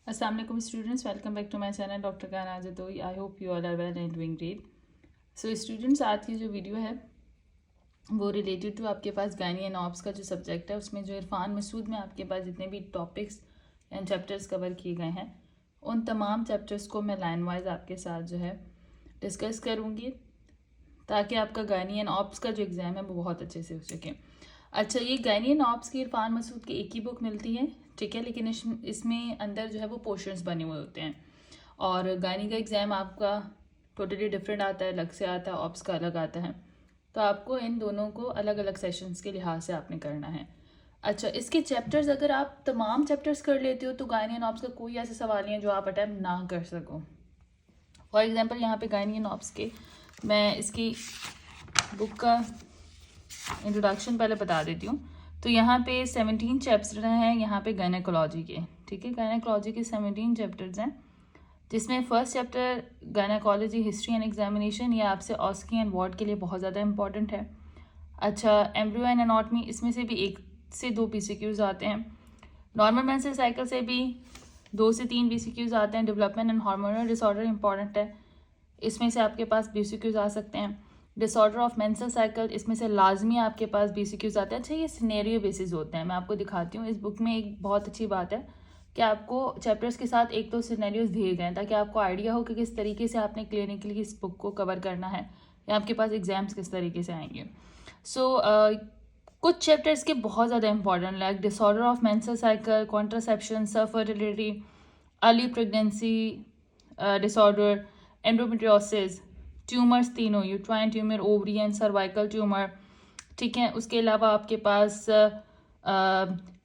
Assalamu alaikum students, welcome back to my channel Dr. Kana Jadoi. I hope you all are well and doing great. So students, आज की जो video है वो related to आपके पास gynae and ops का जो subject है उसमें जो इरफान मसूद में आपके पास जितने भी टॉपिक्स एंड चैप्टर्स कवर किए गए हैं उन तमाम चैप्टर्स को मैं लाइन वाइज आपके साथ जो है डिस्कस करूँगी ताकि आपका गायनी एंड ऑप्स का जो एग्ज़ाम है वो बहुत अच्छे से हो सके। अच्छा, ये गायनी एंड ऑप्स की इरफान मसूद की एक ही बुक मिलती है, ठीक है, लेकिन इसमें अंदर जो है वो पोर्शंस बने हुए होते हैं और गायनी का एग्ज़ाम आपका टोटली डिफरेंट आता है, अलग से आता है, ऑप्स का अलग आता है। तो आपको इन दोनों को अलग अलग सेशंस के लिहाज से आपने करना है। अच्छा, इसके चैप्टर्स अगर आप तमाम चैप्टर्स कर लेते हो तो गायनी एंड ऑप्स का कोई ऐसे सवाल नहीं है जो आप अटैम्प्ट ना कर सको। फॉर एग्जांपल यहाँ पे गायनी एंड ऑप्स के मैं इसकी बुक का इंट्रोडक्शन पहले बता देती हूँ। तो यहाँ पे 17 चैप्टर हैं यहाँ पे गायनेकोलॉजी के, ठीक है, गायनेकोलॉजी के 17 चैप्टर्स हैं जिसमें first chapter gynaecology history and examination, ये आपसे ऑस्की एंड वार्ड के लिए बहुत ज़्यादा इंपॉर्टेंट है। अच्छा, एम्ब्रियो एंड एनाटॉमी, इसमें से भी 1 से 2 PCQs आते हैं। नॉर्मल मेंस्ट्रुअल साइकिल से भी 2 से 3 PCQs आते हैं। Development and hormonal disorder important है, इसमें से आपके पास PCQs आ सकते हैं। डिसऑर्डर ऑफ मेंस्ट्रुअल साइकिल, इसमें से लाजमी आपके पास PCQs आते हैं। अच्छा, ये सिनेरियो बेसिस होते हैं, मैं आपको दिखाती हूँ। इस बुक में एक बहुत अच्छी बात है कि आपको चैप्टर्स के साथ 1-2 सिनेरियोज दिए गए हैं ताकि आपको आइडिया हो कि किस तरीके से आपने क्लिनिकली इस बुक को कवर करना है या आपके पास एग्जाम्स किस तरीके से आएंगे। कुछ चैप्टर्स के बहुत ज़्यादा important, like disorder of menstrual cycle, contraception, fertility, early pregnancy disorder, endometriosis, tumours तीनों, uterine tumour, ovarian, cervical tumour, ठीक है। उसके अलावा आपके पास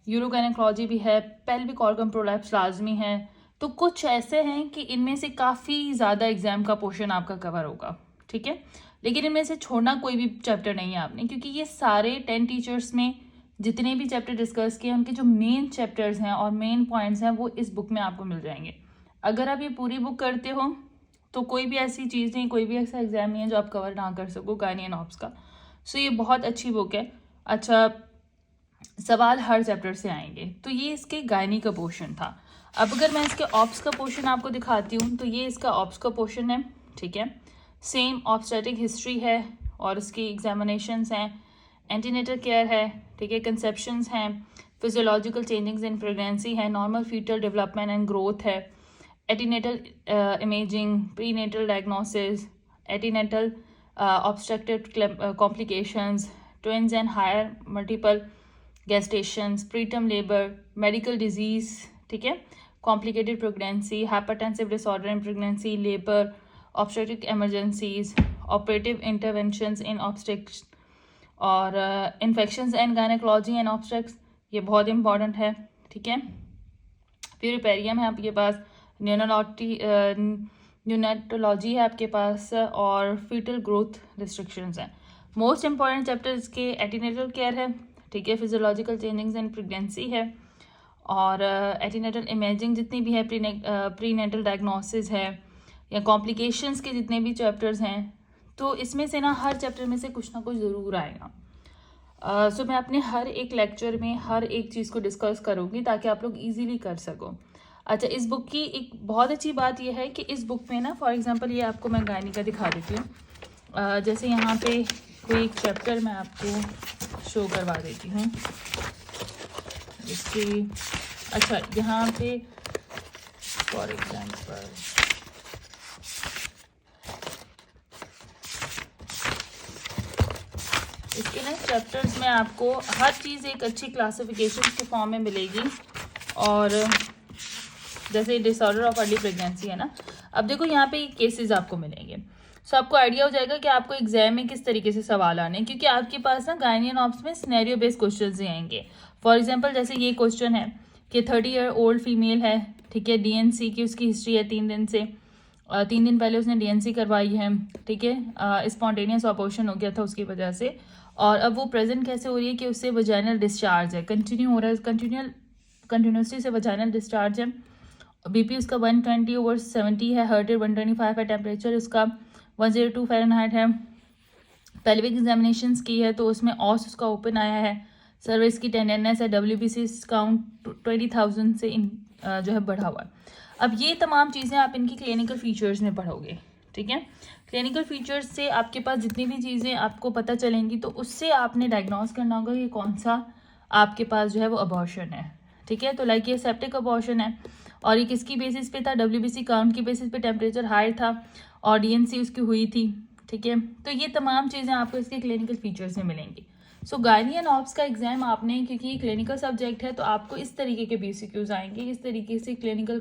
यूरोगायनेकोलॉजी भी है, पेल्विक ऑर्गन प्रोलैप्स लाजमी है। तो कुछ ऐसे हैं कि इनमें से काफ़ी ज़्यादा एग्जाम का पोर्शन आपका कवर होगा, ठीक है, लेकिन इनमें से छोड़ना कोई भी चैप्टर नहीं है आपने, क्योंकि ये सारे 10 टीचर्स में जितने भी चैप्टर डिस्कस किए उनके जो मेन चैप्टर्स हैं और मेन पॉइंट्स हैं वो इस बुक में आपको मिल जाएंगे। अगर आप ये पूरी बुक करते हो तो कोई भी ऐसी चीज़ नहीं, कोई भी ऐसा एग्जाम नहीं है जो आप कवर ना कर सको गायनी एंड ऑप्स का। सो ये बहुत अच्छी बुक है। अच्छा, सवाल हर चैप्टर से आएंगे। तो ये इसके गायनी का पोर्शन था। अब अगर मैं इसके ऑप्स का पोर्शन आपको दिखाती हूँ तो ये इसका ऑप्स का पोर्शन है, ठीक है। सेम ऑब्स्टेट्रिक हिस्ट्री है और इसकी एग्जामिनेशंस हैं, एंटीनेटल केयर है, ठीक है, कंसेप्शंस हैं, फिजियोलॉजिकल चेंजिंग्स इन प्रेगनेंसी है, normal foetal development and growth है, antenatal imaging, prenatal diagnosis, antenatal obstructive complications, twins and higher multiple gestations, preterm labour, medical disease, ठीक है, complicated pregnancy, hypertensive disorder in pregnancy, labour, obstetric emergencies, operative interventions in obstetrics और infections and gynaecology and obstetrics, ये बहुत important है, ठीक है। प्यूरिपेरियम है आपके पास, न्यूनेटोलॉजी है आपके पास और फीटल ग्रोथ रिस्ट्रिक्शंस हैं। मोस्ट इंपॉर्टेंट चैप्टर इसके एटीनेटल केयर है, ठीक है, फिजियोलॉजिकल चेंजिंग्स इन प्रेगनेंसी है और एटीनेटल इमेजिंग जितनी भी है, प्रीनेटल डायग्नोसिस है या कॉम्प्लिकेशंस के जितने भी चैप्टर्स हैं। तो इसमें से ना हर चैप्टर में से कुछ ना कुछ ज़रूर आएगा। सो मैं अपने हर एक लेक्चर में हर एक चीज़ को डिस्कस करूँगी ताकि आप लोग इजीली कर सको। अच्छा, इस बुक की एक बहुत अच्छी बात यह है कि इस बुक में ना, फॉर एग्जांपल ये आपको मैं गायनी का दिखा देती हूँ। जैसे यहाँ पे कोई एक चैप्टर मैं आपको शो करवा देती हूँ इसकी। अच्छा, यहाँ पे फॉर एग्जांपल इसके ना चैप्टर्स में आपको हर चीज़ एक अच्छी क्लासिफिकेशन के फॉर्म में मिलेगी। और जैसे डिसऑर्डर ऑफ अर्ली प्रेगनेंसी है ना, अब देखो यहाँ पे केसेस आपको मिलेंगे। सो आपको आइडिया हो जाएगा कि आपको एग्जाम में किस तरीके से सवाल आने हैं, क्योंकि आपके पास ना गायनी एंड ऑप्स में सिनेरियो बेस्ड क्वेश्चन ही आएंगे। फॉर एग्जाम्पल जैसे ये क्वेश्चन है कि 30 ईयर ओल्ड फीमेल है, ठीक है, DNC की उसकी हिस्ट्री है 3 दिन से, 3 दिन पहले उसने DNC करवाई है, ठीक है, स्पॉन्टेनियस अबॉर्शन हो गया था उसकी वजह से, और अब वो प्रेजेंट कैसे हो रही है कि उससे वजाइनल डिस्चार्ज है, कंटिन्यू हो रहा है, कंटिन्यूसली से वजाइनल डिस्चार्ज है। BP उसका 120/70 है, हार्ट रेट 125 है, टेम्परेचर उसका 102 फ़ारेनहाइट है। पेल्विक एग्जामिनेशन की है तो उसमें ऑस उसका ओपन आया है, सर्विस की टेंडरनेस है, WBC काउंट 20,000 से जो है बढ़ा हुआ है। अब ये तमाम चीज़ें आप इनकी क्लिनिकल फीचर्स में पढ़ोगे, ठीक है। क्लिनिकल फीचर्स से आपके पास जितनी भी चीज़ें आपको पता चलेंगी तो उससे आपने डायग्नोस करना होगा कि कौन सा आपके पास जो है वो अबॉर्शन है, ठीक है। तो लाइक ये सेप्टिक अबॉर्शन है और ये किसकी बेसिस पे था, WBC काउंट की बेसिस पे, टेम्परेचर हाई था और DNC उसकी हुई थी, ठीक है। तो ये तमाम चीज़ें आपको इसके क्लिनिकल फीचर्स में मिलेंगी। सो गायनी एंड ऑप्स का एग्जाम आपने, क्योंकि ये क्लिनिकल सब्जेक्ट है, तो आपको इस तरीके के BCQs आएंगे, इस तरीके से क्लिनिकल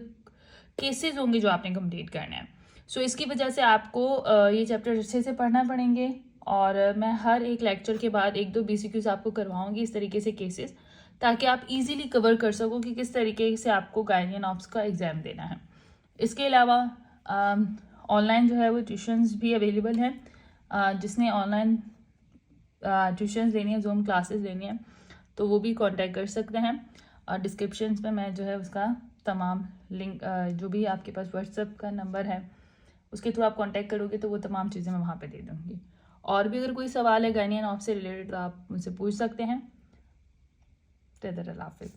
केसेस होंगे जो आपने कंप्लीट करना है। सो इसकी वजह से आपको ये चैप्टर अच्छे से पढ़ना पड़ेंगे और मैं हर एक लेक्चर के बाद 1-2 BCQs आपको करवाऊंगी इस तरीके से केसेस, ताकि आप इजीली कवर कर सको कि किस तरीके से आपको गायनी एंड ऑप्स का एग्ज़ाम देना है। इसके अलावा ऑनलाइन जो है वो ट्यूशन्स भी अवेलेबल हैं। जिसने ऑनलाइन ट्यूशन्स लेनी है, जूम क्लासेस लेनी है, तो वो भी कांटेक्ट कर सकते हैं। और डिस्क्रिप्शन में मैं जो है उसका तमाम लिंक, जो भी आपके पास व्हाट्सएप का नंबर है उसके थ्रू आप कांटेक्ट करोगे तो वो तमाम चीज़ें मैं वहाँ पे दे दूँगी। और भी अगर कोई सवाल है गायनी एंड ऑप्स से रिलेटेड तो आप मुझसे पूछ सकते हैं। अल्लाह हाफिज़।